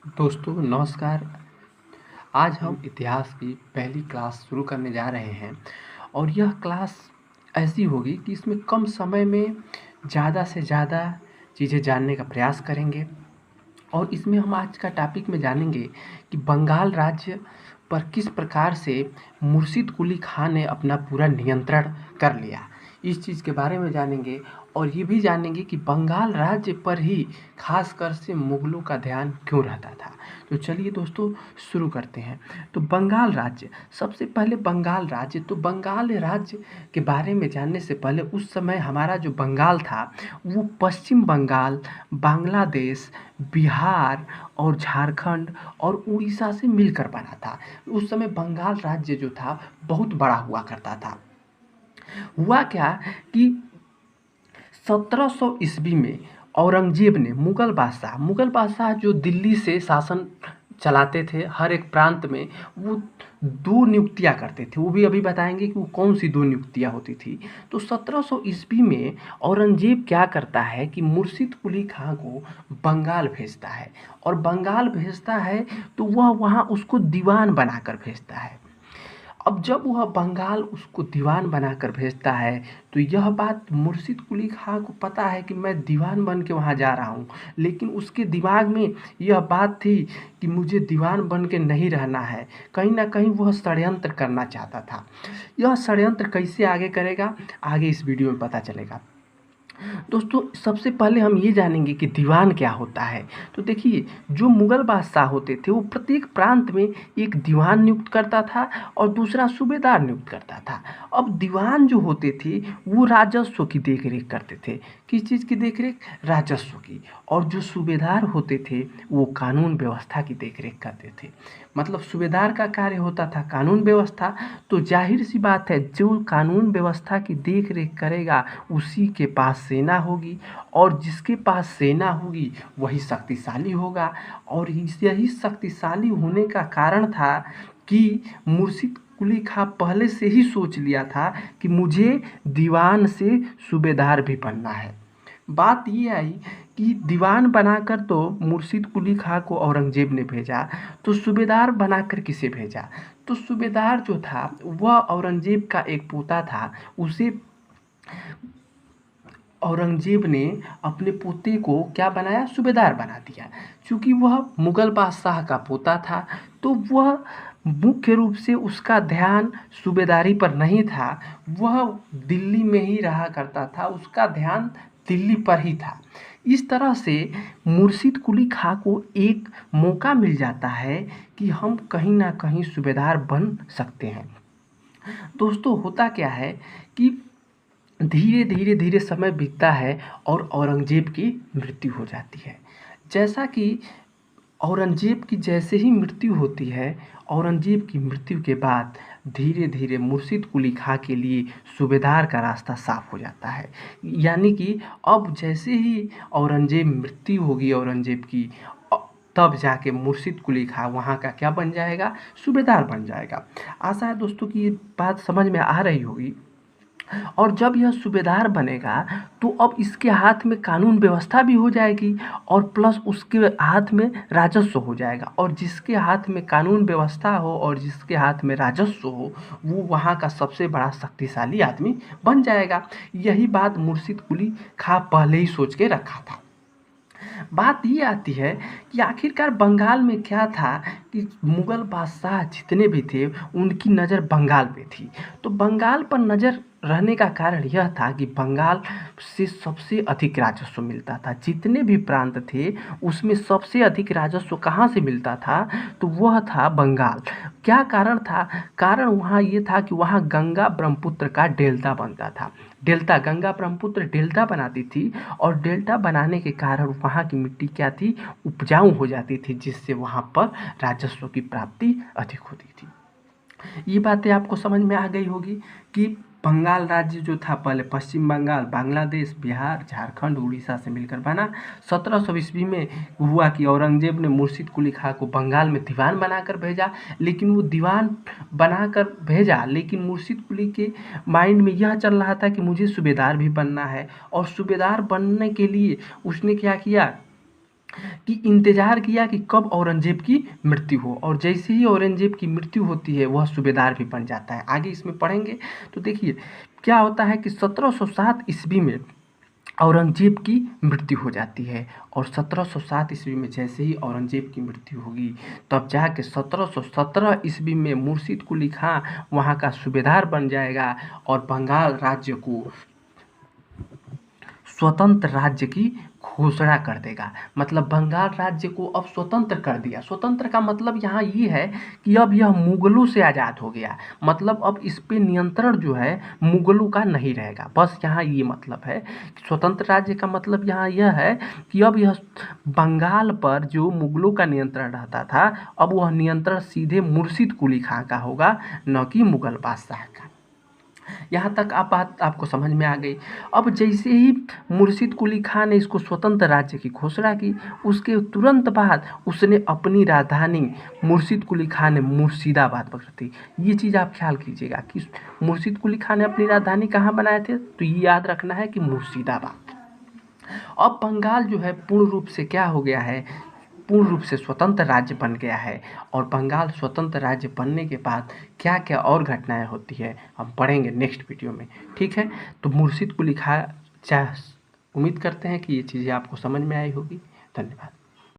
दोस्तों नमस्कार। आज हम इतिहास की पहली क्लास शुरू करने जा रहे हैं और यह क्लास ऐसी होगी कि इसमें कम समय में ज़्यादा से ज़्यादा चीज़ें जानने का प्रयास करेंगे। और इसमें हम आज का टॉपिक में जानेंगे कि बंगाल राज्य पर किस प्रकार से मुर्शिद कुली खान ने अपना पूरा नियंत्रण कर लिया। इस चीज़ के बारे में जानेंगे और ये भी जानेंगे कि बंगाल राज्य पर ही खासकर से मुग़लों का ध्यान क्यों रहता था। तो चलिए दोस्तों शुरू करते हैं। तो बंगाल राज्य, सबसे पहले बंगाल राज्य के बारे में जानने से पहले उस समय हमारा जो बंगाल था वो पश्चिम बंगाल, बांग्लादेश, बिहार और झारखंड और उड़ीसा से मिलकर बना था। उस समय बंगाल राज्य जो था बहुत बड़ा हुआ करता था। हुआ क्या कि 1700 ईस्वी में औरंगजेब ने मुग़ल बादशाह जो दिल्ली से शासन चलाते थे हर एक प्रांत में, वो 2 नियुक्तियाँ करते थे। वो भी अभी बताएंगे कि वो कौन सी 2 नियुक्तियाँ होती थी। तो 1700 ईस्वी में औरंगजेब क्या करता है कि मुर्शिद कुली खां को बंगाल भेजता है और बंगाल भेजता है तो वह वहाँ उसको दीवान बनाकर भेजता है। अब जब वह बंगाल उसको दीवान बनाकर भेजता है तो यह बात मुर्शिद कुली खां को पता है कि मैं दीवान बन के वहाँ जा रहा हूँ, लेकिन उसके दिमाग में यह बात थी कि मुझे दीवान बन के नहीं रहना है। कहीं ना कहीं वह षड्यंत्र करना चाहता था। यह षड्यंत्र कैसे आगे करेगा, आगे इस वीडियो में पता चलेगा। दोस्तों सबसे पहले हम ये जानेंगे कि दीवान क्या होता है। तो देखिए, जो मुग़ल बादशाह होते थे वो प्रत्येक प्रांत में एक दीवान नियुक्त करता था और दूसरा सूबेदार नियुक्त करता था। अब दीवान जो होते थे वो राजस्व की देखरेख करते थे। किस चीज़ की देखरेख? राजस्व की। और जो सूबेदार होते थे वो कानून व्यवस्था की देखरेख करते थे। मतलब सूबेदार का कार्य होता था कानून व्यवस्था। तो जाहिर सी बात है, जो कानून व्यवस्था की देख रेख करेगा उसी के पास सेना होगी और जिसके पास सेना होगी वही शक्तिशाली होगा। और यही शक्तिशाली होने का कारण था कि मुर्शिद कुली खां पहले से ही सोच लिया था कि मुझे दीवान से सूबेदार भी बनना है। बात ये आई कि दीवान बनाकर तो मुर्शिद कुली खां को औरंगजेब ने भेजा, तो सूबेदार बनाकर किसे भेजा? तो सूबेदार जो था वह औरंगजेब का एक पोता था। उसे औरंगजेब ने अपने पोते को क्या बनाया? सूबेदार बना दिया। चूँकि वह मुग़ल बादशाह का पोता था तो वह मुख्य रूप से उसका ध्यान सूबेदारी पर नहीं था, वह दिल्ली में ही रहा करता था, उसका ध्यान दिल्ली पर ही था। इस तरह से मुर्शिद कुली खां को एक मौका मिल जाता है कि हम कहीं ना कहीं सूबेदार बन सकते हैं। दोस्तों होता क्या है कि धीरे समय बीतता है और औरंगजेब की मृत्यु हो जाती है। जैसा कि औरंगजेब की जैसे ही मृत्यु होती है, औरंगजेब की मृत्यु के बाद धीरे धीरे मुर्शिद कुली खां के लिए सूबेदार का रास्ता साफ हो जाता है। यानी कि अब जैसे ही औरंगजेब मृत्यु होगी औरंगजेब की, तब जाके मुर्शिद कुली खां वहाँ का क्या बन जाएगा? सूबेदार बन जाएगा। आशा है दोस्तों कि ये बात समझ में आ रही होगी। और जब यह सूबेदार बनेगा तो अब इसके हाथ में कानून व्यवस्था भी हो जाएगी और प्लस उसके हाथ में राजस्व हो जाएगा। और जिसके हाथ में कानून व्यवस्था हो और जिसके हाथ में राजस्व हो वो वहाँ का सबसे बड़ा शक्तिशाली आदमी बन जाएगा। यही बात मुर्शिद कुली खां पहले ही सोच के रखा था। बात ये आती है कि आखिरकार बंगाल में क्या था कि मुग़ल बादशाह जितने भी थे उनकी नज़र बंगाल पे थी। तो बंगाल पर नज़र रहने का कारण यह था कि बंगाल से सबसे अधिक राजस्व मिलता था। जितने भी प्रांत थे उसमें सबसे अधिक राजस्व कहाँ से मिलता था? तो वह था बंगाल। क्या कारण था? कारण वहाँ ये था कि वहाँ गंगा ब्रह्मपुत्र का डेल्टा बनता था। डेल्टा, गंगा ब्रह्मपुत्र डेल्टा बनाती थी और डेल्टा बनाने के कारण वहाँ की मिट्टी क्या थी? उपजाऊ हो जाती थी, जिससे वहाँ पर राजस्व की प्राप्ति अधिक होती थी। ये बातें आपको समझ में आ गई होगी कि बंगाल राज्य जो था पहले पश्चिम बंगाल, बांग्लादेश, बिहार, झारखंड, उड़ीसा से मिलकर बना। 1700 ईस्वी में हुआ कि औरंगजेब ने मुर्शिद कुली खां को बंगाल में दीवान बनाकर भेजा, लेकिन वो दीवान बनाकर भेजा लेकिन मुर्शिद कुली के माइंड में यह चल रहा था कि मुझे सूबेदार भी बनना है। और सूबेदार बनने के लिए उसने क्या किया कि इंतज़ार किया कि कब औरंगज़ेब की मृत्यु हो, और जैसे ही औरंगज़ेब की मृत्यु होती है वह सूबेदार भी बन जाता है। आगे इसमें पढ़ेंगे तो देखिए क्या होता है कि 1707 ईस्वी में औरंगज़ेब की मृत्यु हो जाती है, और 1707 ईस्वी में जैसे ही औरंगज़ेब की मृत्यु होगी तब जाके 1717 ईस्वी में मुर्शिद कुली खां वहाँ का सूबेदार बन जाएगा और बंगाल राज्य को स्वतंत्र राज्य की घोषणा कर देगा। मतलब बंगाल राज्य को अब स्वतंत्र कर दिया। स्वतंत्र का मतलब यहाँ ये है कि अब यह मुगलों से आज़ाद हो गया। मतलब अब इस पे नियंत्रण जो है मुगलों का नहीं रहेगा। बस यहाँ ये मतलब है कि स्वतंत्र राज्य का मतलब यहाँ यह है कि अब यह बंगाल पर जो मुगलों का नियंत्रण रहता था अब वह नियंत्रण सीधे मुर्शिद कुली खां का होगा, न कि मुगल बादशाह का। यहाँ तक आप बात आपको समझ में आ गई। अब जैसे ही मुर्शिद कुली खां ने इसको स्वतंत्र राज्य की घोषणा की, उसके तुरंत बाद उसने अपनी राजधानी मुर्शिद कुली खां ने मुर्शिदाबाद पकड़ी थी। ये चीज़ आप ख्याल कीजिएगा कि मुर्शिद कुली खां ने अपनी राजधानी कहाँ बनाए थे, तो ये याद रखना है कि मुर्शिदाबाद। अब बंगाल जो है पूर्ण रूप से क्या हो गया है, पूर्ण रूप से स्वतंत्र राज्य बन गया है। और बंगाल स्वतंत्र राज्य बनने के बाद क्या क्या और घटनाएं होती है हम पढ़ेंगे नेक्स्ट वीडियो में। ठीक है, तो मुर्शिद कुली खां उम्मीद करते हैं कि ये चीज़ें आपको समझ में आई होगी। धन्यवाद।